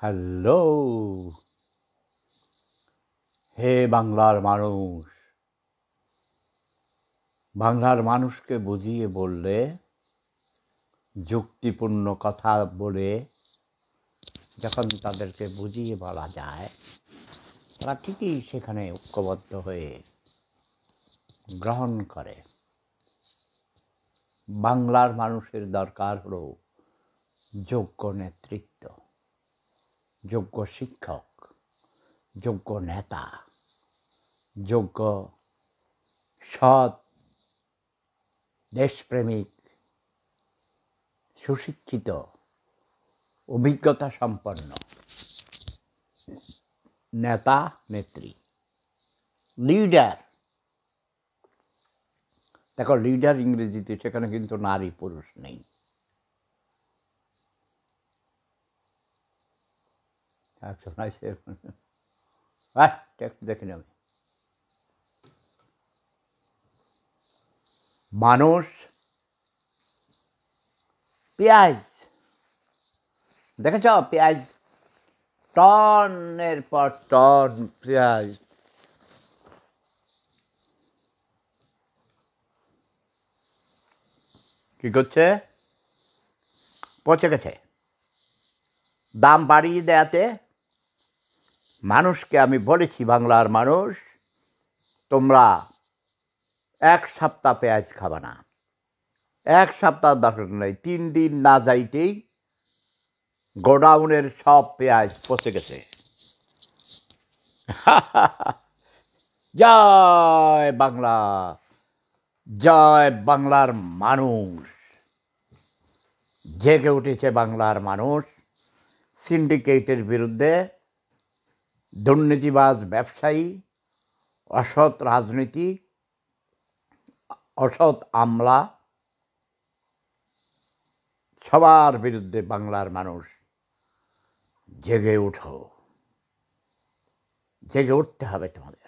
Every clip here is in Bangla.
হ্যালো, হে বাংলার মানুষ। বাংলার মানুষকে বুঝিয়ে বললে, যুক্তিপূর্ণ কথা বলে যখন তাদেরকে বুঝিয়ে বলা যায়, তারা ঠিকই সেখানে ঐক্যবদ্ধ হয়ে গ্রহণ করে। বাংলার মানুষের দরকার হলো যোগ্য নেতৃত্ব, যোগ্য শিক্ষক, যোগ্য নেতা, যোগ্য সৎ, দেশপ্রেমিক, সুশিক্ষিত, অভিজ্ঞতা সম্পন্ন নেতা নেত্রী, লিডার। দেখো, লিডার ইংরেজিতে, সেখানে কিন্তু নারী পুরুষ নেই। আচ্ছা, দেখে নেবে। মানুষ পেঁয়াজ দেখেছ? পেঁয়াজ, টনের পর টন পেঁয়াজ কি করছে? পচে গেছে। দাম বাড়িয়ে দেয়াতে মানুষকে আমি বলেছি, বাংলার মানুষ, তোমরা 1 সপ্তাহ পেঁয়াজ খাবা না। 1 সপ্তাহ দরকার নেই, 3 দিন না যাইতেই গোডাউনের সব পেঁয়াজ পচে গেছে। জয় বাংলা, জয় বাংলার মানুষ। জেগে উঠেছে বাংলার মানুষ সিন্ডিকেটের বিরুদ্ধে, দুর্নীতিবাজ ব্যবসায়ী, অসৎ রাজনীতি, অসৎ আমলা, সবার বিরুদ্ধে বাংলার মানুষ জেগে উঠো। জেগে উঠতে হবে তোমাদের।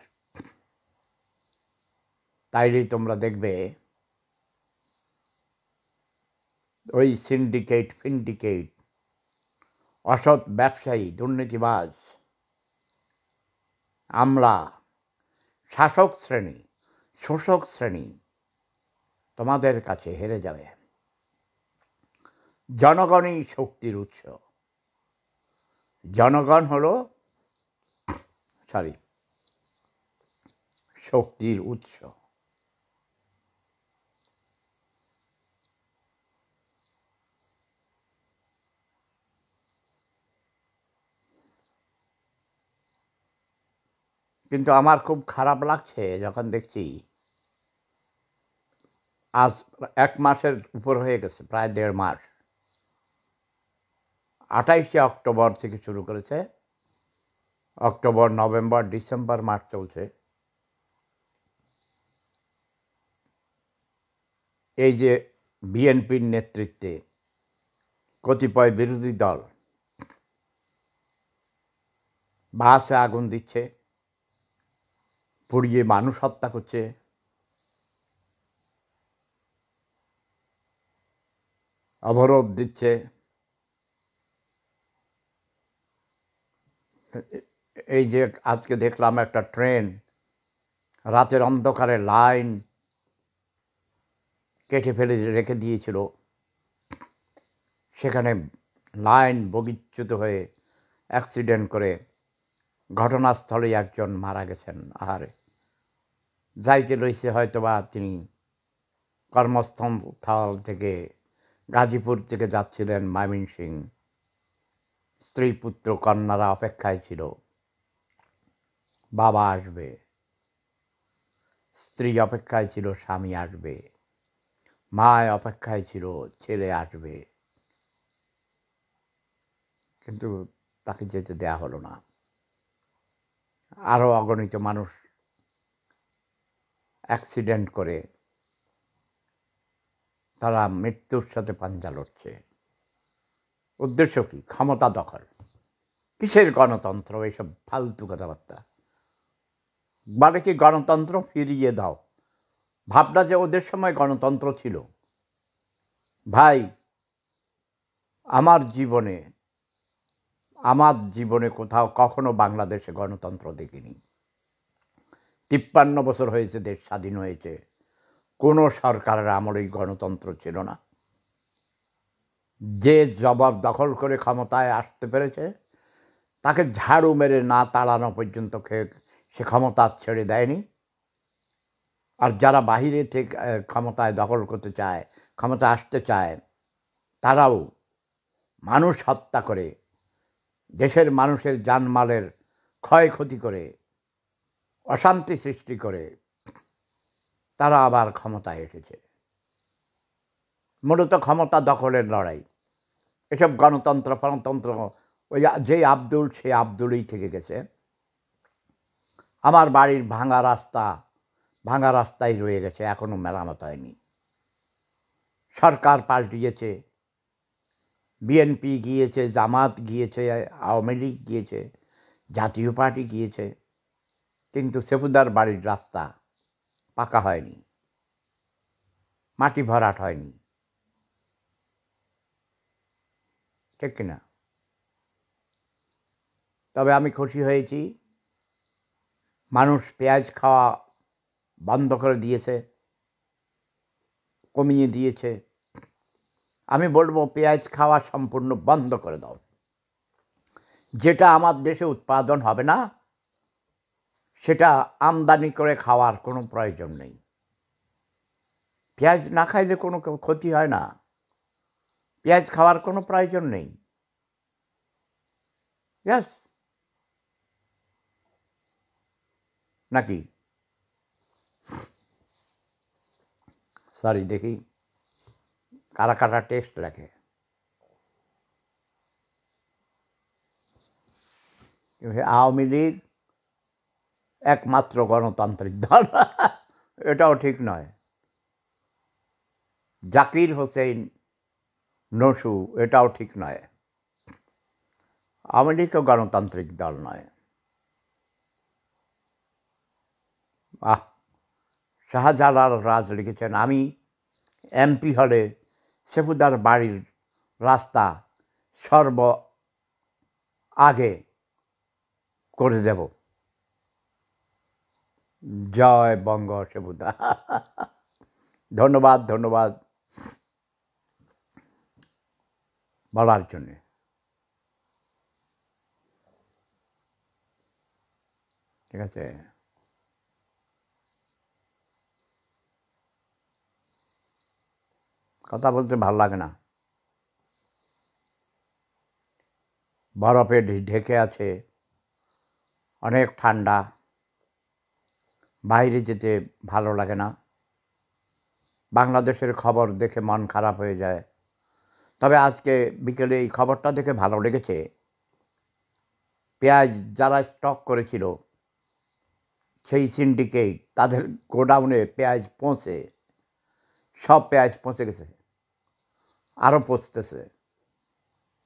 তাইলেই তোমরা দেখবে ওই সিন্ডিকেট, ফিন্ডিকেট, অসৎ ব্যবসায়ী, দুর্নীতিবাজ, আমলা, শাসক শ্রেণী, শোষক শ্রেণী তোমাদের কাছে হেরে যাবে। জনগণই শক্তির উৎস। জনগণ হলো শক্তির উৎস। কিন্তু আমার খুব খারাপ লাগছে যখন দেখছি আজ 1 মাসের উপর হয়ে গেছে, প্রায় 1.5 মাস। 28শে অক্টোবর থেকে শুরু করেছে, অক্টোবর, নভেম্বর, ডিসেম্বর মাস চলছে। এই যে বিএনপির নেতৃত্বে কতিপয় বিরোধী দল বাসে আগুন দিচ্ছে, পুড়িয়ে মানুষ হত্যা করছে, অবরোধ দিচ্ছে। এই যে আজকে দেখলাম একটা ট্রেন রাতের অন্ধকারে লাইন কেটে ফেলে রেখে দিয়েছিল, সেখানে লাইন বগিচ্যুত হয়ে অ্যাক্সিডেন্ট করে ঘটনাস্থলেই একজন মারা গেছেন। আর যাইতে রয়েছে হয়তোবা তিনি কর্মস্থল থেকে গাজীপুর থেকে যাচ্ছিলেন ময়মনসিংহ। স্ত্রী, পুত্র, কন্যারা অপেক্ষায় ছিল, বাবা আসবে। স্ত্রী অপেক্ষায় ছিল, স্বামী আসবে। মায় অপেক্ষায় ছিল, ছেলে আসবে। কিন্তু তাকে যেতে দেয়া হলো না। আরও অগণিত মানুষ অ্যাক্সিডেন্ট করে তারা মৃত্যুর সাথে পাঞ্জা লড়ছে। উদ্দেশ্য কি? ক্ষমতা দখল। কিসের গণতন্ত্র? এইসব ফালতু কথাবার্তা। মানে কি গণতন্ত্র ফিরিয়ে দাও। ভাবনা যে ওদের সময় গণতন্ত্র ছিল। ভাই, আমার জীবনে আমার জীবনে কোথাও কখনো বাংলাদেশে গণতন্ত্র দেখিনি। 53 বছর হয়েছে দেশ স্বাধীন হয়েছে, কোনো সরকারের আমলেই গণতন্ত্র ছিল না। যে জবাব দখল করে ক্ষমতায় আসতে পেরেছে তাকে ঝাড়ু মেরে না তাড়ানো পর্যন্ত সে ক্ষমতা ছেড়ে দেয়নি। আর যারা বাহিরে থেকে ক্ষমতায় দখল করতে চায়, ক্ষমতা আসতে চায়, তারাও মানুষ হত্যা করে, দেশের মানুষের জানমালের ক্ষয়ক্ষতি করে, অশান্তি সৃষ্টি করে তারা আবার ক্ষমতায় এসেছে। মূলত ক্ষমতা দখলের লড়াই। এসব গণতন্ত্র ফণতন্ত্র ওই যে আব্দুল সে আব্দুলই থেকে গেছে। আমার বাড়ির ভাঙা রাস্তায় রয়ে গেছে, এখনো মেরামত হয়নি। সরকার পাল্টিয়েছে, বিএনপি গিয়েছে, জামাত গিয়েছে, আওয়ামী লীগ গিয়েছে, জাতীয় পার্টি গিয়েছে, কিন্তু সেফুদার বাড়ির রাস্তা পাকা হয়নি, মাটি ভরাট হয়নি। ঠিক কিনা? তবে আমি খুশি হয়েছি, মানুষ পেঁয়াজ খাওয়া বন্ধ করে দিয়েছে, কমিয়ে দিয়েছে। আমি বলবো পেঁয়াজ খাওয়া সম্পূর্ণ বন্ধ করে দাও। যেটা আমার দেশে উৎপাদন হবে না সেটা আমদানি করে খাওয়ার কোনো প্রয়োজন নেই। পেঁয়াজ না খাইলে কোনো ক্ষতি হয় না, পেঁয়াজ খাওয়ার কোনো প্রয়োজন নেই। ইয়াস নাকি? সরি, দেখি কারা কারা টেক্সট লেখে। আওয়ামী লীগ একমাত্র গণতান্ত্রিক দল, এটাও ঠিক নয়। জাকির হোসেন নসু, এটাও ঠিক নয়। আওয়ামী লীগও গণতান্ত্রিক দল নয়। শাহজালাল রাজ লিখেছেন, আমি এমপি হলে সেফুদার বাড়ির রাস্তা আগে করে দেব। জয় বঙ্গ সেফুদা। ধন্যবাদ ধন্যবাদ বলার জন্যে। ঠিক আছে, কথা বলতে ভালো লাগে না। বরফে ঢেকে আছে, অনেক ঠান্ডা, বাইরে যেতে ভালো লাগে না। বাংলাদেশের খবর দেখে মন খারাপ হয়ে যায়। তবে আজকে বিকেলে এই খবরটা দেখে ভালো লেগেছে। পেঁয়াজ যারা স্টক করেছিল সেই সিন্ডিকেট, তাদের গোডাউনে পেঁয়াজ সব পেঁয়াজ পৌঁছে গেছে, আরও পৌঁছতেছে।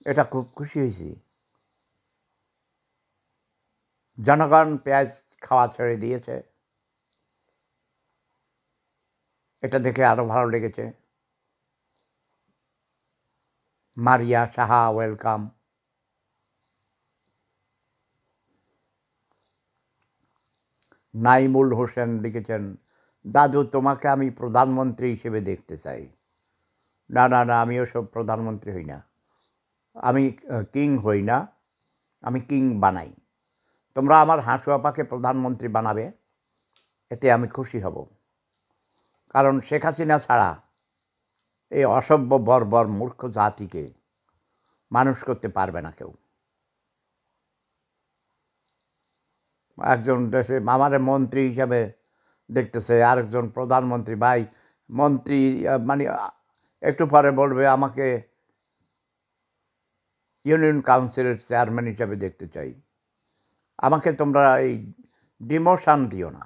এটা খুব খুশি হয়েছি। জনগণ পেঁয়াজ খাওয়া ছেড়ে দিয়েছে, এটা দেখে আরো ভালো লেগেছে। Maria Saha, welcome. নাইমুল হোসেন লিখেছেন, দাদু তোমাকে আমি প্রধানমন্ত্রী হিসেবে দেখতে চাই। না না না, আমি ওসব প্রধানমন্ত্রী হই না, আমি কিং হই না, আমি কিং বানাই। তোমরা আমার হাঁসু আপাকে প্রধানমন্ত্রী বানাবে, এতে আমি খুশি হব। কারণ শেখ হাসিনা ছাড়া এই অসভ্য বর্বর মূর্খ জাতিকে মানুষ করতে পারবে না কেউ। একজন দেশে আমারে মন্ত্রী হিসাবে দেখতেছে, আরেকজন প্রধানমন্ত্রী। ভাই, মন্ত্রী মানে একটু পরে বলবে আমাকে ইউনিয়ন কাউন্সিলের চেয়ারম্যান হিসাবে দেখতে চাই। আমাকে তোমরা এই ডিমোশন দিও না।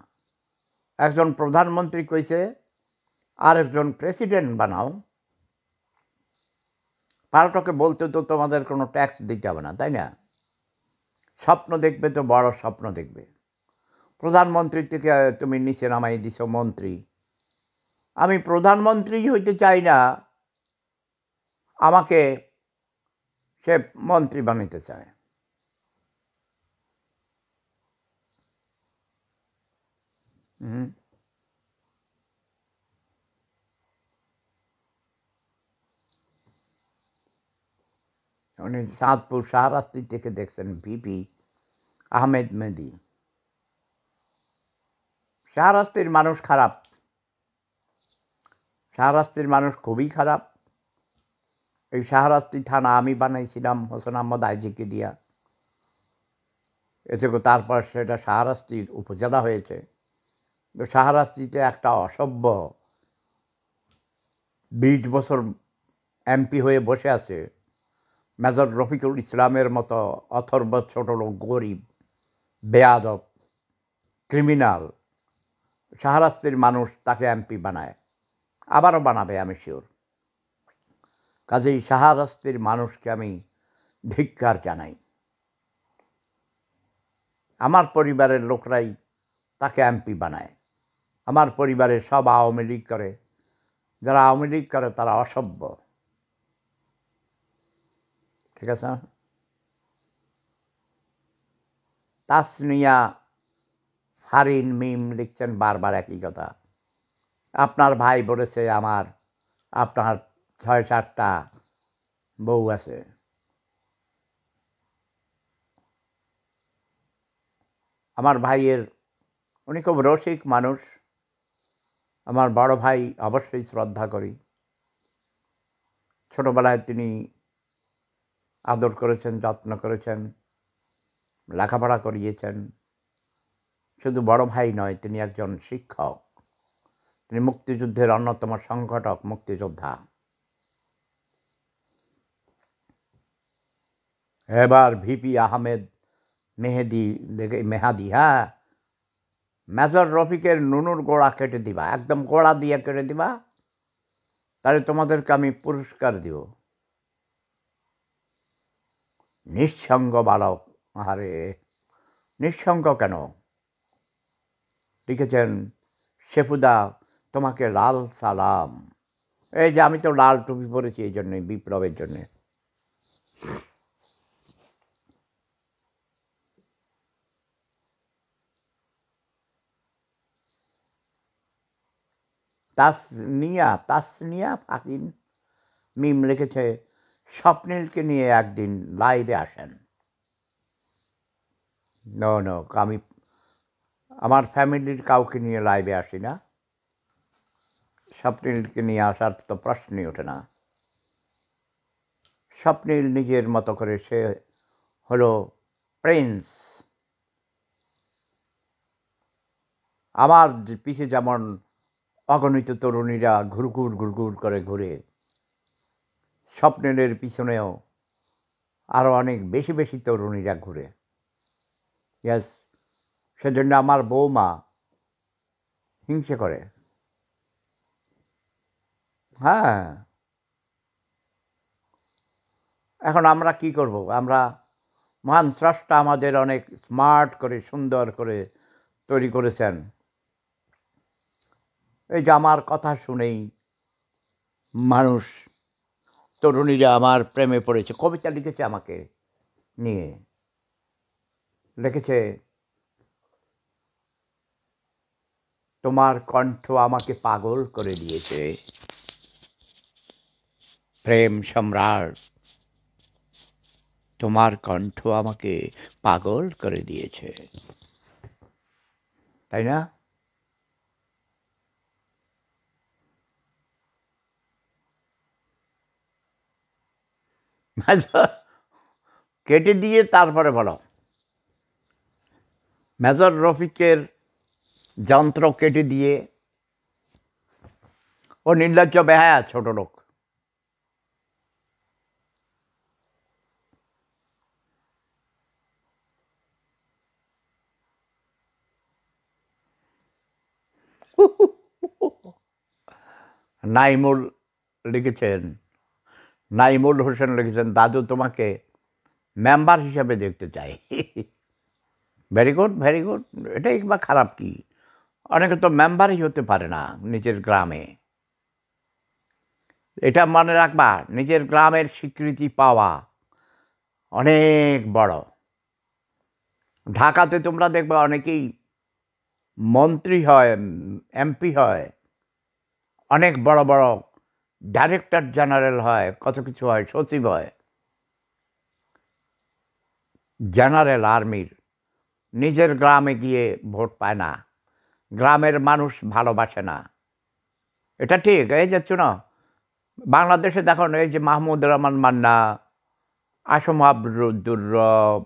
একজন প্রধানমন্ত্রী কইছে আরেকজন প্রেসিডেন্ট বানাও, পাল্টকে বলতে তো তোমাদের কোনো ট্যাক্স দিতে হবে না, তাই না? স্বপ্ন দেখবে তো বড় স্বপ্ন দেখবে। প্রধানমন্ত্রী থেকে তুমি নিচে নামাই দিছো মন্ত্রী। আমি প্রধানমন্ত্রী হইতে চাই না, আমাকে সে মন্ত্রী বানাইতে চায়। হুম। উনি চাঁদপুর শাহরাস্তি থেকে দেখছেন ভিপি আহমেদ মেহেদী। শাহরাস্তির মানুষ খারাপ, শাহরাস্তির মানুষ খুবই খারাপ। এই শাহরাস্তি থানা আমি বানাইছিলাম হোসেন আহমদ আইজিকে দিয়া, এতে তারপর সেটা শাহরাস্তির উপজেলা হয়েছে। তো শাহরাস্তিতে একটা অসভ্য 20 বছর এমপি হয়ে বসে আছে মেজর রফিকুল ইসলামের মতো অথর্ব ছোট লোক, গরিব, বেয়াদব, ক্রিমিনাল। শাহরাস্তির মানুষ তাকে এমপি বানায়, আবারও বানাবে আমি শিওর। কাজেই শাহরাস্তির মানুষকে আমি ধিক্কার জানাই। আমার পরিবারের লোকরাই তাকে এমপি বানায়। আমার পরিবারের সব আওয়ামী লীগ করে, যারা আওয়ামী লীগ করে তারা অসভ্য, ঠিক আছে। তাসনিয়া ফারিন মিম লিখছেন বারবার একই কথা। আপনার ভাই বলেছে আপনার 6-7টা বউ আছে। আমার ভাইয়ের, উনি খুব রসিক মানুষ, আমার বড় ভাই, অবশ্যই শ্রদ্ধা করি। ছোটবেলায় তিনি আদর করেছেন, যত্ন করেছেন, লেখাপড়া করিয়েছেন। শুধু বড় ভাই নয়, তিনি একজন শিক্ষক, তিনি মুক্তিযুদ্ধের অন্যতম সংগঠক, মুক্তিযোদ্ধা। এবার ভিপি আহমেদ মেহাদি, হ্যাঁ, মেজর রফিকের নুনুর গোড়া কেটে দিবা, একদম গোড়া দিয়ে কেটে দিবা, তাহলে তোমাদেরকে আমি পুরস্কার দিব। নিঃসঙ্গ বালক, আরে নিঃসঙ্গ কেন? লিখেছেন শেফুদা, তোমাকে লাল সালাম। এই যে আমি তো লাল টুপি পরেছি এই জন্যে, বিপ্লবের জন্যে। তাসনিয়া ফাকিন মিম লিখেছে স্বপ্নীলকে নিয়ে একদিন লাইভে আসেন। নো, আমি আমার ফ্যামিলির কাউকে নিয়ে লাইভে আসি না। স্বপ্নীলকে নিয়ে আসার তো প্রশ্নই ওঠে না। স্বপ্নীল নিজের মতো করে, সে হলো প্রিন্স। আমার পিছে যেমন অগণিত তরুণীরা ঘুরঘুর করে ঘুরে, স্বপ্নীলের পিছনেও আরও অনেক বেশি বেশি তরুণীরা ঘুরে। ইয়াস, সেজন্য আমার বৌমা হিংসে করে। হ্যাঁ, এখন আমরা কি করব? আমরা মহান স্রষ্টা আমাদের অনেক স্মার্ট করে, সুন্দর করে তৈরি করেছেন। এই যে আমার কথা শুনেই মানুষ, তরুণীরা আমার প্রেমে পড়েছে। কবিতা লিখেছে আমাকে নিয়ে, লিখেছে তোমার কণ্ঠ আমাকে পাগল করে দিয়েছে, প্রেম সম্রাট, তোমার কণ্ঠ আমাকে পাগল করে দিয়েছে। তাই না? কেটে দিয়ে তারপরে বলো। মেজর রফিকের যন্ত্র কেটে দিয়ে, ও নির্লজ্জ বেহায়া ছোট লোক। নাইমুল লিখেছেন, নাইমুল হোসেন লিখেছেন, দাদু তোমাকে মেম্বার হিসাবে দেখতে চাই। Very good, very good. এটাই বা খারাপ কি? অনেকে তো মেম্বারই হতে পারে না নিজের গ্রামে। এটা মনে রাখবা, নিজের গ্রামের স্বীকৃতি পাওয়া অনেক বড়। ঢাকাতে তোমরা দেখবে অনেকেই মন্ত্রী হয়, এমপি হয়, অনেক বড় বড় ডাইরেক্টর জেনারেল হয়, কত কিছু হয়, সচিব হয়, জেনারেল আর্মির, নিজের গ্রামে গিয়ে ভোট পায় না, গ্রামের মানুষ ভালোবাসে না। এটা ঠিক। এই যে শুনো, বাংলাদেশে দেখো না, এই যে মাহমুদুর রহমান মান্না, আসম আব্দুর রব,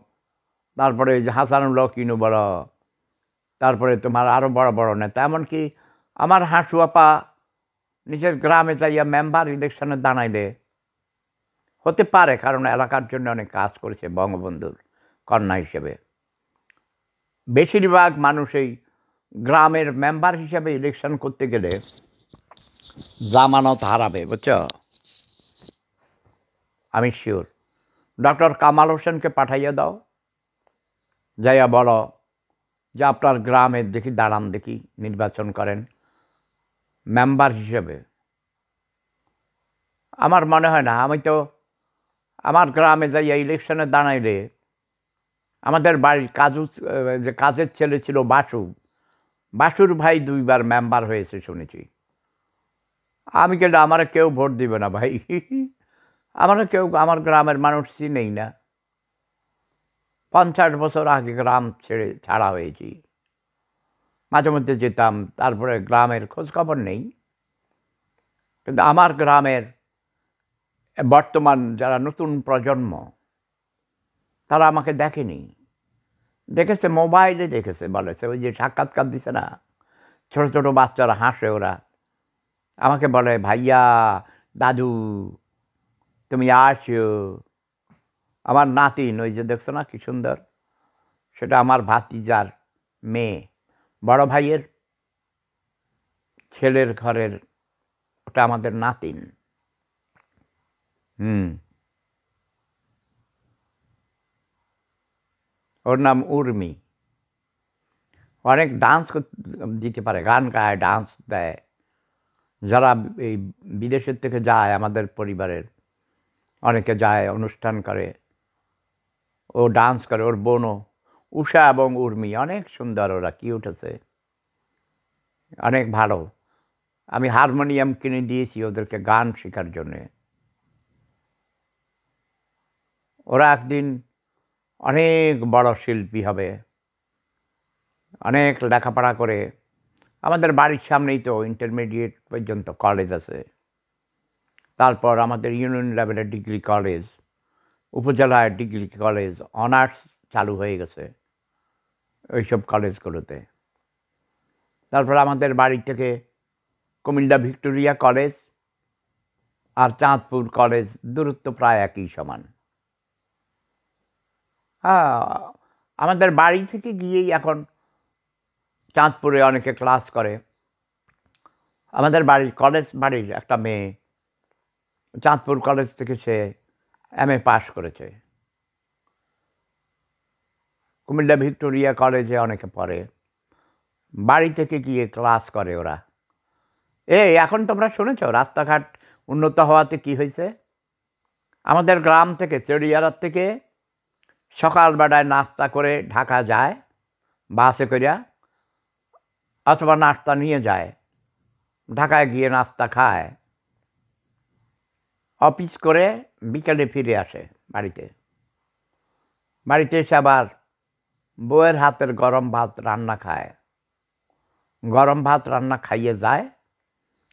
তারপরে এই যে হাসানুল হক ইনু বড়, তারপরে তোমার আরো বড় বড় নেতা, এমনকি আমার হাসু আপা নিজের গ্রামে যাইয়া মেম্বার ইলেকশনে দাঁড়াইলে হতে পারে, কারণ এলাকার জন্য অনেক কাজ করেছে বঙ্গবন্ধুর কন্যা হিসেবে। বেশিরভাগ মানুষই গ্রামের মেম্বার হিসেবে ইলেকশন করতে গেলে জামানত হারাবে, বুঝছো? আমি শিওর। ডক্টর কামাল হোসেনকে পাঠাইয়া দাও, যাইয়া বলো যে আপনার গ্রামে দেখি দাঁড়ান, দেখি নির্বাচন করেন মেম্বার হিসেবে। আমার মনে হয় না, আমি তো আমার গ্রামে যাইয়া ইলেকশনে দাঁড়াইলে আমাদের বাড়ির যে কাজের ছেলে ছিল বাসুর ভাই 2বার মেম্বার হয়েছে শুনেছি। আমি কিন্তু আমার কেউ ভোট দিবে না ভাই। আমার গ্রামের মানুষ চিনেই না। 50 বছর আগে গ্রাম ছাড়া হয়েছি। মাঝে মধ্যে যেতাম, তারপরে গ্রামের খোঁজ খবর নেই। কিন্তু আমার গ্রামের বর্তমান যারা নতুন প্রজন্ম, তারা আমাকে দেখেনি, দেখেছে মোবাইলে, দেখেছে, বলেছে ওই যে সাক্ষাৎকার দিছে না, ছোট ছোট বাচ্চারা হাসে, ওরা আমাকে বলে ভাইয়া, দাদু তুমি আসো। আমার নাতিন, ওই যে দেখছো না কি সুন্দর, সেটা আমার ভাতিজার মেয়ে, বড় ভাইয়ের ছেলের ঘরের, ওটা আমাদের নাতিন। ওর নাম উর্মি। অনেক ডান্স দিতে পারে, গান গায়, ডান্স দেয়। যারা এই বিদেশের থেকে যায়, আমাদের পরিবারের অনেকে যায়, অনুষ্ঠান করে, ও ডান্স করে। ওর বোনও, উষা এবং উর্মি, অনেক সুন্দর, ওরা কি উঠেছে, অনেক ভালো। আমি হারমোনিয়াম কিনে দিয়েছি ওদেরকে গান শেখার জন্যে। ওরা একদিন অনেক বড় শিল্পী হবে, অনেক লেখাপড়া করে। আমাদের বাড়ির সামনেই তো ইন্টারমিডিয়েট পর্যন্ত কলেজ আছে, তারপর আমাদের ইউনিয়ন লেভেলের ডিগ্রি কলেজ, উপজেলায় ডিগ্রি কলেজ, অনার্স চালু হয়ে গেছে ওইসব কলেজগুলোতে। তারপর আমাদের বাড়ি থেকে কুমিল্লা ভিক্টোরিয়া কলেজ আর চাঁদপুর কলেজ দূরত্ব প্রায় একই সমান। হ্যাঁ, আমাদের বাড়ি থেকে গিয়েই এখন চাঁদপুরে অনেকে ক্লাস করে। আমাদের বাড়ির একটা মেয়ে চাঁদপুর কলেজ থেকে সে MA পাস করেছে। কুমিল্লা ভিক্টোরিয়া কলেজে অনেকে পড়ে, বাড়ি থেকে গিয়ে ক্লাস করে ওরা। এখন তোমরা শুনেছ রাস্তাঘাট উন্নত হওয়াতে কি হয়েছে? আমাদের গ্রাম থেকে, চেড়িয়ারার থেকে সকালবেলায় নাস্তা করে ঢাকা যায় বাসে করিয়া, অথবা নাস্তা নিয়ে যায়, ঢাকায় গিয়ে নাস্তা খায়, অফিস করে বিকেলে ফিরে আসে বাড়িতে। বাড়িতে এসে আবার বউয়ের হাতের গরম ভাত রান্না খায়, গরম ভাত রান্না খাইয়ে যায়,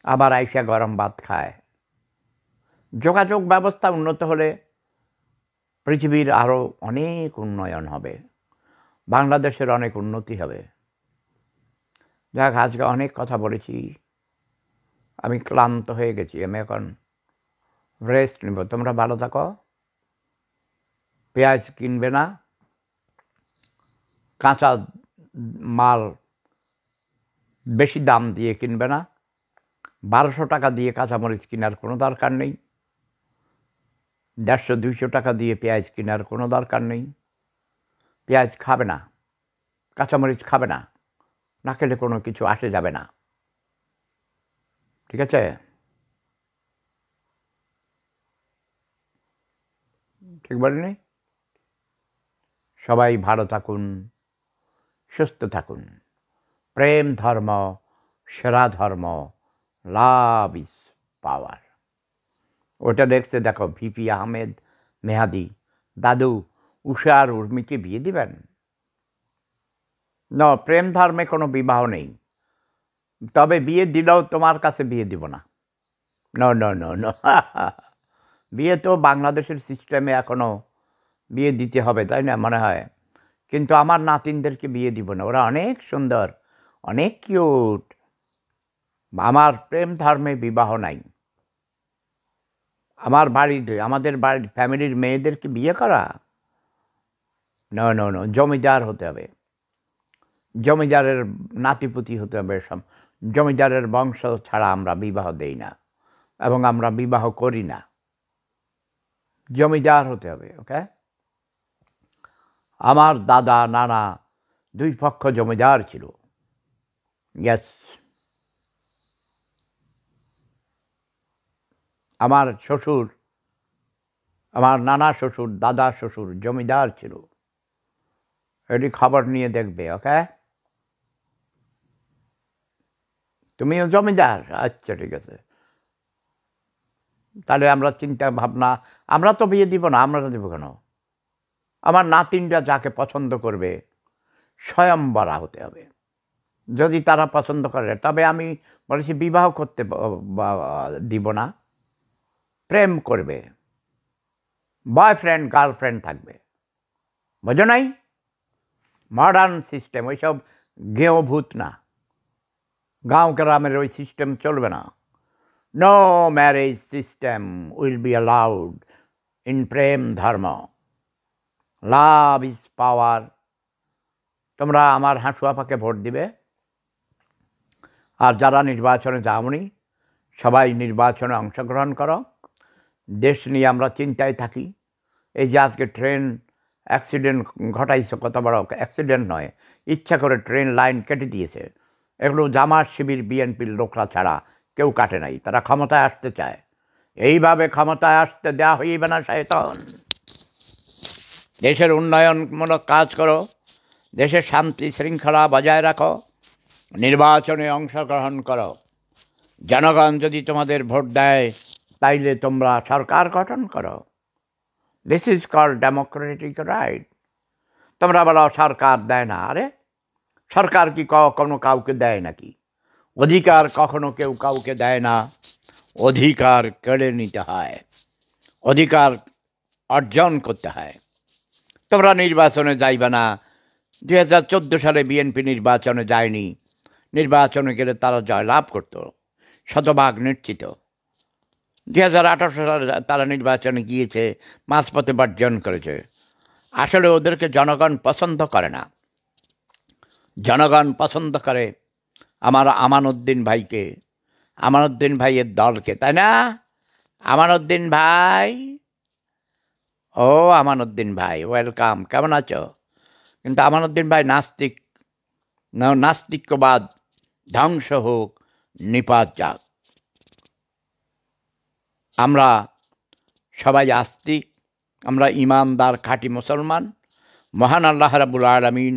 আবার আইসা গরম ভাত খায়। যোগাযোগ ব্যবস্থা উন্নত হলে পৃথিবীর আরও অনেক উন্নয়ন হবে, বাংলাদেশের অনেক উন্নতি হবে। যাক, আজকে অনেক কথা বলেছি, আমি ক্লান্ত হয়ে গেছি, আমি এখন রেস্ট নিব। তোমরা ভালো থাকো। পেঁয়াজ কিনবে না, কাঁচা মাল বেশি দাম দিয়ে কিনবে না। 1200 টাকা দিয়ে কাঁচামরিচ কেনার কোনো দরকার নেই, 150-200 টাকা দিয়ে পেঁয়াজ কেনার কোনো দরকার নেই। পেঁয়াজ খাবে না, কাঁচামরিচ খাবে না, না খেলে কোনো কিছু আসে যাবে না, ঠিক আছে? ঠিক বলিনি? সবাই ভালো থাকুন, সুস্থ থাকুন। প্রেম ধর্ম সেরা ধর্ম, লাভ ইজ পাওয়ার। ওটা দেখছে, দেখো ভিপি আহমেদ মেহাদি দাদু উষা আর উর্মিকে বিয়ে দিবেন? ন, প্রেম ধর্মে কোনো বিবাহ নেই। তবে বিয়ে দিলেও তোমার কাছে বিয়ে দিব না। ন ন ন ন বিয়ে তো বাংলাদেশের সিস্টেমে এখনো বিয়ে দিতে হবে, তাই না মনে হয়? কিন্তু আমার নাতিনদেরকে বিয়ে দিব না, ওরা অনেক সুন্দর, অনেক কিউট। আমার প্রেম ধর্মে বিবাহ নাই। আমাদের বাড়ির ফ্যামিলির মেয়েদেরকে বিয়ে করা, ন ন ন জমিদার হতে হবে, জমিদারের নাতিপুতি হতে হবে। সব জমিদারের বংশ ছাড়া আমরা বিবাহ দেই না এবং আমরা বিবাহ করি না। জমিদার হতে হবে। ওকে, আমার দাদা নানা দুই পক্ষ জমিদার ছিল। ইয়েস, আমার শ্বশুর, আমার নানা শ্বশুর, দাদা শ্বশুর জমিদার ছিল। এটি খবর নিয়ে দেখবে। ওকে, তুমিও জমিদার? আচ্ছা ঠিক আছে, তাহলে আমরা চিন্তা ভাবনা, আমরা তো বিয়ে দিব না। আমরা দেবো কেন? আমার নাতিনরা যাকে পছন্দ করবে স্বয়ংবরা হতে হবে। যদি তারা পছন্দ করে তবে আমি বলেছি বিবাহ করতে দিব না। প্রেম করবে, বয়ফ্রেন্ড গার্লফ্রেন্ড থাকবে, বোঝো নাই? মডার্ন সিস্টেম, ওইসব গেঁয়ো ভূত না, গাঁও গ্রামের ওই সিস্টেম চলবে না। No marriage system will be allowed in prem dharma. Love is power. তোমরা আমার হাঁসুয়াপাকে ভোট দিবে, আর যারা নির্বাচনে যাওনি সবাই নির্বাচনে অংশগ্রহণ করো। দেশ নিয়ে আমরা চিন্তায় থাকি। এই যে আজকে ট্রেন অ্যাক্সিডেন্ট ঘটাইছে, কত বড় অ্যাক্সিডেন্ট নয়, ইচ্ছা করে ট্রেন লাইন কেটে দিয়েছে। এগুলো জামাত শিবির বিএনপির লোকরা ছাড়া কেউ কাটে নাই। তারা ক্ষমতায় আসতে চায়। এইভাবে ক্ষমতায় আসতে দেওয়া হইবে না শয়তান। দেশের উন্নয়নমূলক কাজ করো, দেশের শান্তি শৃঙ্খলা বজায় রাখো, নির্বাচনে অংশগ্রহণ করো। জনগণ যদি তোমাদের ভোট দেয় তাইলে তোমরা সরকার গঠন করো। This is called democratic right. তোমরা বলো সরকার দেয় না। আরে সরকার কি কখনো কাউকে দেয় নাকি? অধিকার কখনো কেউ কাউকে দেয় না, অধিকার কেড়ে নিতে হয়, অধিকার অর্জন করতে হয়। তোমরা নির্বাচনে যাইবে না। 2014 সালে বিএনপি নির্বাচনে যায়নি, নির্বাচনে গেলে তারা জয়লাভ করত শতভাগ নিশ্চিত। 2018 সালে তারা নির্বাচনে গিয়েছে, মাঝপথে বর্জন করেছে। আসলে ওদেরকে জনগণ পছন্দ করে না। জনগণ পছন্দ করে আমার আমানউদ্দিন ভাইকে, আমানউদ্দিন ভাইয়ের দলকে, তাই না? আমানউদ্দিন ভাই, ও আমানউদ্দিন ভাই ওয়েলকাম, কেমন আছো? কিন্তু আমানউদ্দিন ভাই নাস্তিক, নাস্তিক্যবাদ ধ্বংস হোক, নিপাত যাক। আমরা সবাই আস্তিক, আমরা ইমানদার খাঁটি মুসলমান। মহান আল্লাহ রাব্বুল আলামিন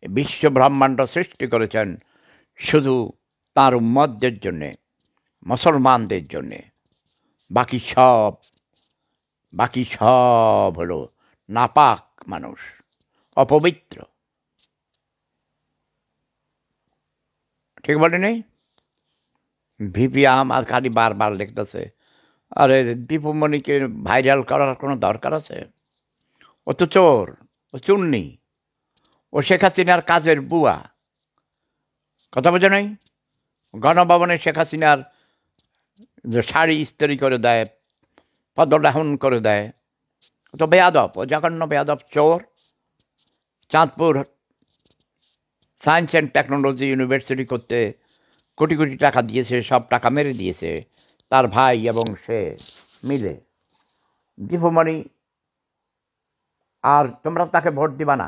বিশ্ব ব্রহ্মাণ্ড সৃষ্টি করেছেন শুধু তাঁর উম্মতদের জন্যে, মুসলমানদের জন্যে। বাকি সব হলো নাপাক মানুষ, অপবিত্র। ঠিক বলে নেই? ভিপি আহমদ খালি বারবার লিখতেছে, আরে দীপুমণিকে ভাইরাল করার কোনো দরকার আছে? ও তো চোর, ও চুন্নি, ও শেখ হাসিনার কাজের বুয়া। কথা বোঝো নাই? গণভবনে শেখ হাসিনার শাড়ি ইস্ত্রি করে দেয়, পদলাহন করে দেয়। ও তো বেয়াদব, ও জঘন্য বেয়াদব চোর। Chandpur science and technology university করতে কোটি কোটি টাকা দিয়েছে, সব টাকা মেরে দিয়েছে তার ভাই এবং সে মিলে। দীপুমণি, আর তোমরা তাকে ভোট দিবা না।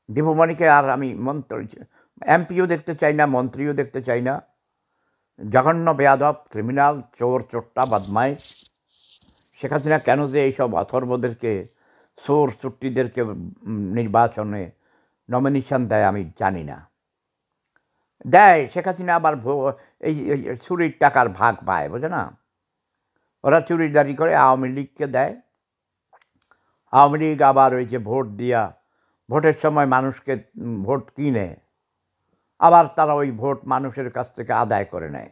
দীপুমণিকে আর আমি এমপিও দেখতে চাই না, মন্ত্রীও দেখতে চাই না। জঘন্য বেয়াদব, ক্রিমিনাল, চোর, চোট্টা, বদমাইশ। শেখ হাসিনা কেন যে এইসব অথর্বদেরকে, চোর চুট্টিদেরকে নির্বাচনে নমিনেশন দেয় আমি জানি না। দেয়, শেখ হাসিনা আবার এই চুরির টাকার ভাগ পায়, বোঝে না? ওরা চুরিদারি করে আওয়ামী লীগকে দেয়, আওয়ামী লীগ আবার ওই যে ভোট দিয়া, ভোটের সময় মানুষকে ভোট কিনে আবার তারা ওই ভোট মানুষের কাছ থেকে আদায় করে নেয়।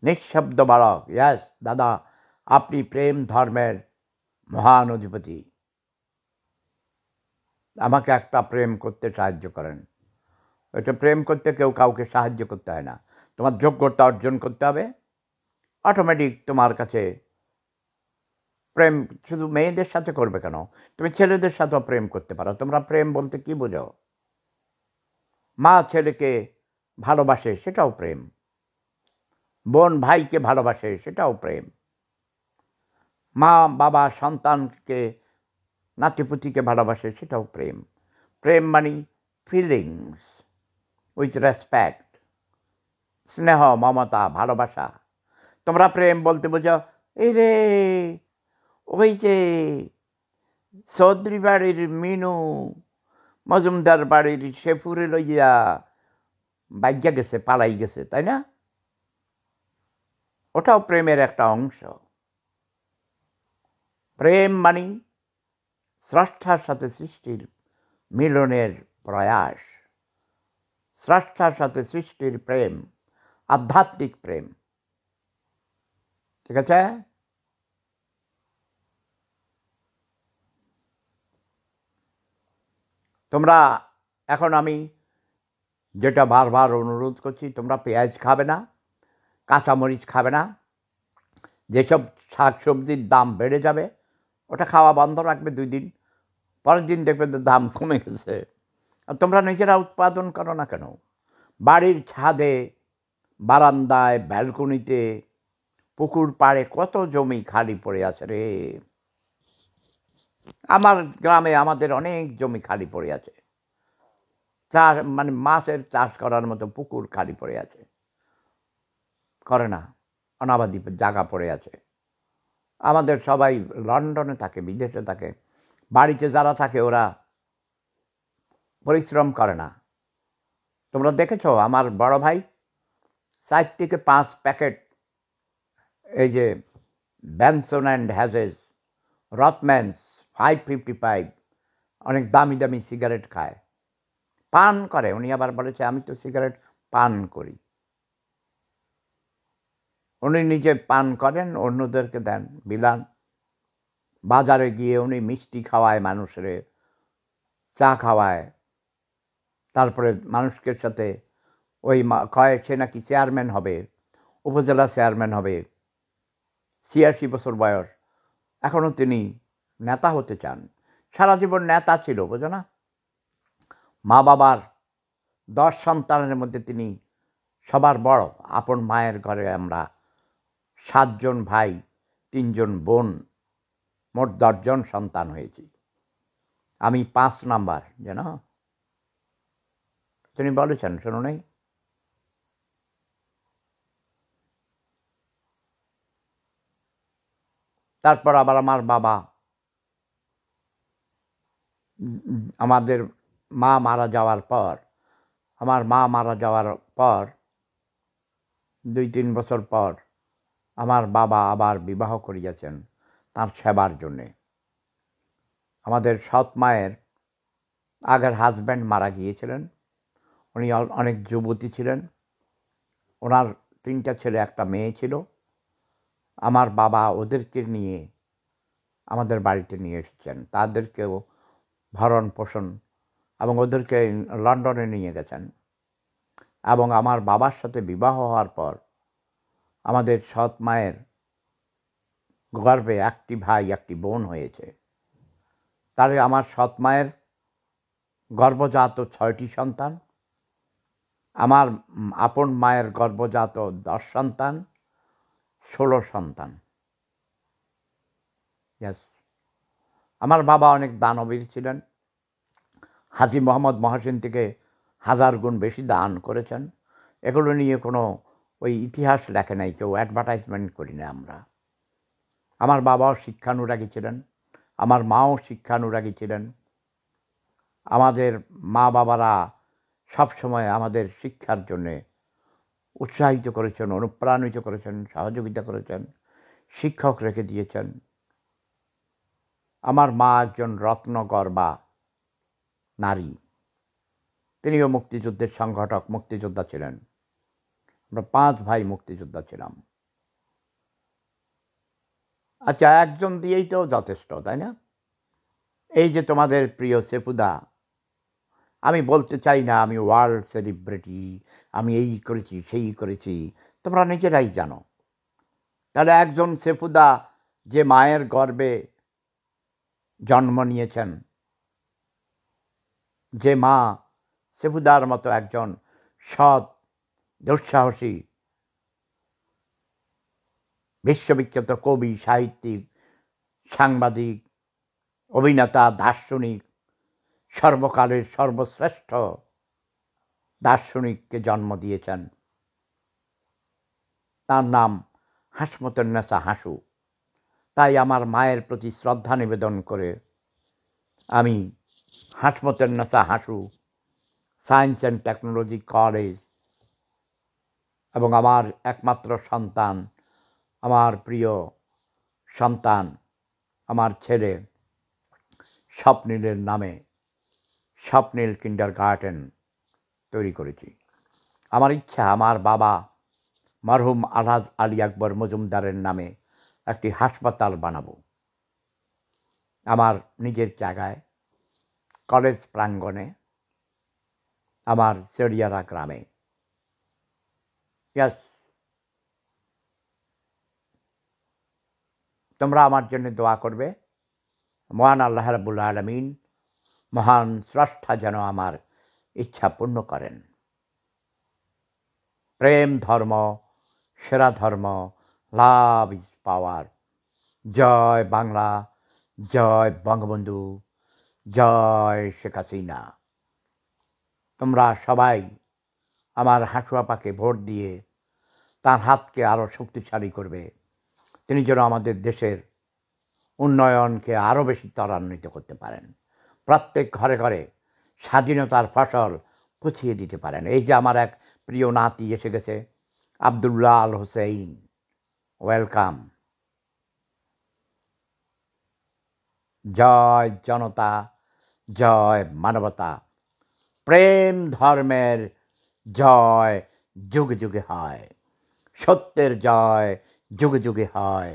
নিঃশব্দ বালক, ইয়াস দাদা, আপনি প্রেম ধর্মের মহান অধিপতি, আমাকে একটা প্রেম করতে সাহায্য করেন। ওইটা প্রেম করতে কেউ কাউকে সাহায্য করতে হয় না, তোমার যোগ্যতা অর্জন করতে হবে, অটোমেটিক তোমার কাছে প্রেম। শুধু মেয়েদের সাথে করবে কেন, তুমি ছেলেদের সাথেও প্রেম করতে পারো। তোমরা প্রেম বলতে কি বোঝো? মা ছেলেকে ভালোবাসে, সেটাও প্রেম। বোন ভাইকে ভালোবাসে, সেটাও প্রেম। মা বাবা সন্তানকে, নাতিপুতিকে ভালোবাসে, সেটাও প্রেম। প্রেম মানে ফিলিংস উইথ রেসপেক্ট, স্নেহ, মমতা, ভালোবাসা। তোমরা প্রেম বলতে বোঝো এই রে ওই যে চৌধুরী বাড়ির মিনু মজুমদার বাড়ির শেফুরে লইয়া বাইজা গেছে, পালাই গেছে, তাই না? ওটাও প্রেমের একটা অংশ। প্রেম মানে স্রষ্টার সাথে সৃষ্টির মিলনের প্রয়াস, স্রষ্টার সাথে সৃষ্টির প্রেম, আধ্যাত্মিক প্রেম। ঠিক আছে? তোমরা এখন আমি যেটা বারবার অনুরোধ করছি, তোমরা পেঁয়াজ খাবে না, কাঁচামরিচ খাবে না। যেসব শাক সবজির দাম বেড়ে যাবে ওটা খাওয়া বন্ধ রাখবে 2 দিন, পরের দিন দেখবে তো দাম কমে গেছে। আর তোমরা নিজেরা উৎপাদন করো না কেন? বাড়ির ছাদে, বারান্দায়, ব্যালকনিতে, পুকুর পাড়ে কত জমি খালি পড়ে আছে রে। আমার গ্রামে আমাদের অনেক জমি খালি পড়ে আছে, চাষ মানে মাছের চাষ করার মতো পুকুর খালি পড়ে আছে, করে না, অনাবাদি জায়গা পড়ে আছে। আমাদের সবাই লন্ডনে থাকে, বিদেশে থাকে, বাড়িতে যারা থাকে ওরা পরিশ্রম করে না। তোমরা দেখেছো আমার বড় ভাই 4 থেকে 5 প্যাকেট এই যে ব্যানসন অ্যান্ড হ্যাজেস, রথম্যান্স 555 অনেক দামি দামি সিগারেট খায়, পান করে। উনি আবার বলেছে আমি তো সিগারেট পান করি। উনি নিজে পান করেন, অন্যদেরকে দেন, বিলান। বাজারে গিয়ে উনি মিষ্টি খাওয়ায় মানুষের, চা খাওয়ায়, তারপরে মানুষের সাথে ওই কয় সে নাকি চেয়ারম্যান হবে, উপজেলা চেয়ারম্যান হবে, 86 বছর বয়স, এখনও তিনি নেতা হতে চান। সারা জীবন নেতা ছিল, বোঝো না? মা বাবার 10 সন্তানের মধ্যে তিনি সবার বড়। আপন মায়ের ঘরে আমরা 7 জন ভাই, 3 জন বোন, মোট 10 জন সন্তান হয়েছি। আমি 5 নাম্বার, জানো? তিনি বলেছেন, শোনো নাই? তারপর আবার আমার বাবা, আমাদের মা মারা যাওয়ার পর, আমার মা মারা যাওয়ার পর 2-3 বছর পর আমার বাবা আবার বিবাহ করিয়াছেন তার সেবার জন্যে। আমাদের সৎ মায়ের আগের হাজব্যান্ড মারা গিয়েছিলেন, উনি অনেক যুবতী ছিলেন, ওনার 3টা ছেলে 1টা মেয়ে ছিল। আমার বাবা ওদেরকে নিয়ে আমাদের বাড়িতে নিয়ে এসেছেন, তাদেরকেও ভরণ পোষণ, এবং ওদেরকে লন্ডনে নিয়ে গেছেন। এবং আমার বাবার সাথে বিবাহ হওয়ার পর আমাদের সৎ মায়ের গর্ভে 1টি ভাই 1টি বোন হয়েছে। তার আমার সৎ মায়ের গর্ভজাত 6টি সন্তান, আমার আপন মায়ের গর্ভজাত 10 সন্তান, 16 সন্তান। ইয়েস, আমার বাবা অনেক দানবীর ছিলেন। হাজী মোহাম্মদ মহসিন থেকে 1000 গুণ বেশি দান করেছেন। এগুলো নিয়ে কোনো ওই ইতিহাস লেখে নাই কেউ, অ্যাডভার্টাইজমেন্ট করি না আমরা। আমার বাবাও শিক্ষানুরাগী ছিলেন, আমার মাও শিক্ষানুরাগী ছিলেন। আমাদের মা বাবারা সবসময় আমাদের শিক্ষার জন্যে উৎসাহিত করেছেন, অনুপ্রাণিত করেছেন, সহযোগিতা করেছেন, শিক্ষক রেখে দিয়েছেন। আমার মা একজন রত্নগর্ভা নারী, তিনিও মুক্তিযুদ্ধের সংগঠক, মুক্তিযোদ্ধা ছিলেন। আমরা 5 ভাই মুক্তিযোদ্ধা ছিলাম। আচ্ছা, একজন দিয়েই তো যথেষ্ট, তাই না? এই যে তোমাদের প্রিয় সেফুদা, আমি বলতে চাই না আমি ওয়ার্ল্ড সেলিব্রিটি, আমি এই করেছি সেই করেছি, তোমরা নিজেরাই জানো। তাহলে একজন সেফুদা যে মায়ের গর্ভে জন্ম নিয়েছেন, যে মা সেফুদার মতো একজন সৎ, দুঃসাহসী, বিশ্ববিখ্যাত কবি, সাহিত্যিক, সাংবাদিক, অভিনেতা, দার্শনিক, সর্বকালের সর্বশ্রেষ্ঠ দার্শনিককে জন্ম দিয়েছেন, তার নাম হাসমতুন্নেসা হাসু। তাই আমার মায়ের প্রতি শ্রদ্ধা নিবেদন করে আমি Hasmatunnesa Hasu science and technology college এবং আমার একমাত্র সন্তান, আমার প্রিয় সন্তান, আমার ছেলে স্বপ্নিলের নামে স্বপ্নিল কিন্ডারগার্টেন তৈরি করেছি। আমার ইচ্ছা আমার বাবা মরহুম আলহাজ আলী আকবর মজুমদারের নামে একটি হাসপাতাল বানাবো আমার নিজের জায়গায়, কলেজ প্রাঙ্গণে, আমার চেরিয়ারা গ্রামে। ইয়াস, তোমরা আমার জন্য দোয়া করবে। মহান আল্লাহ রাব্বুল আলামিন, মহান স্রষ্টা যেন আমার ইচ্ছা পূর্ণ করেন। প্রেম ধর্ম, সেরা ধর্ম, লাভ ইজ পাওয়ার। জয় বাংলা, জয় বঙ্গবন্ধু, জয় শেখ হাসিনা। তোমরা সবাই আমার হাঁটু আপাকে ভোট দিয়ে তার হাতকে আরও শক্তিশালী করবে। তিনি যেন আমাদের দেশের উন্নয়নকে আরও বেশি ত্বরান্বিত করতে পারেন, প্রত্যেক ঘরে ঘরে স্বাধীনতার ফসল পৌঁছিয়ে দিতে পারেন। এই যে আমার এক প্রিয় নাতি এসে গেছে, আবদুল্লাহ আল হোসেইন, ওয়েলকাম। জয় জনতা, জয় মানবতা, প্রেম ধর্মের জয় যুগে যুগে হয়, সত্যের জয় যুগে যুগে হয়,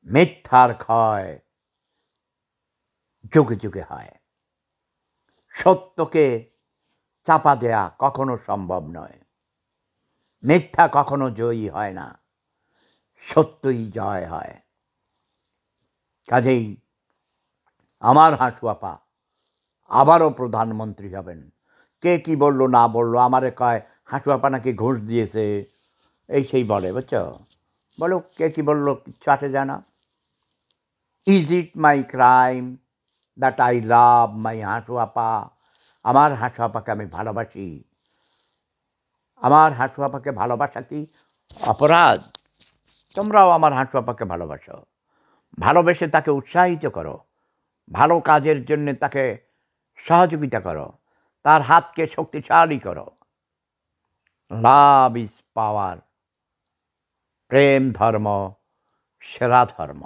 মিথ্যার ক্ষয় যুগে যুগে হয়। সত্যকে চাপা দেয়া কখনো সম্ভব নয়, মিথ্যা কখনো জয়ী হয় না, সত্যই জয় হয়। কাজেই আমার হাঁটু আপা আবারও প্রধানমন্ত্রী হবেন। কে কি বলল না বলল, আমারে কয় হাঁটু আপা নাকি ঘুষ দিয়েছে, এই সেই বলে, বুঝছো? বলো কে কি বললো, কিচ্ছু আসে যায় না। Is it my crime that I love my Hatu apa? আমার হাঁটু আপাকে আমি ভালোবাসি। আমার হাঁটু আপাকে ভালোবাসা কি অপরাধ? তোমরাও আমার হাঁটু আপাকে ভালোবাসো, ভালোবেসে তাকে উৎসাহিত করো, ভালো কাজের জন্য তাকে সহযোগিতা করো, তার হাতকে শক্তিশালী করো। লাভ ইজ পাওয়ার, প্রেম ধর্ম, সেরা ধর্ম।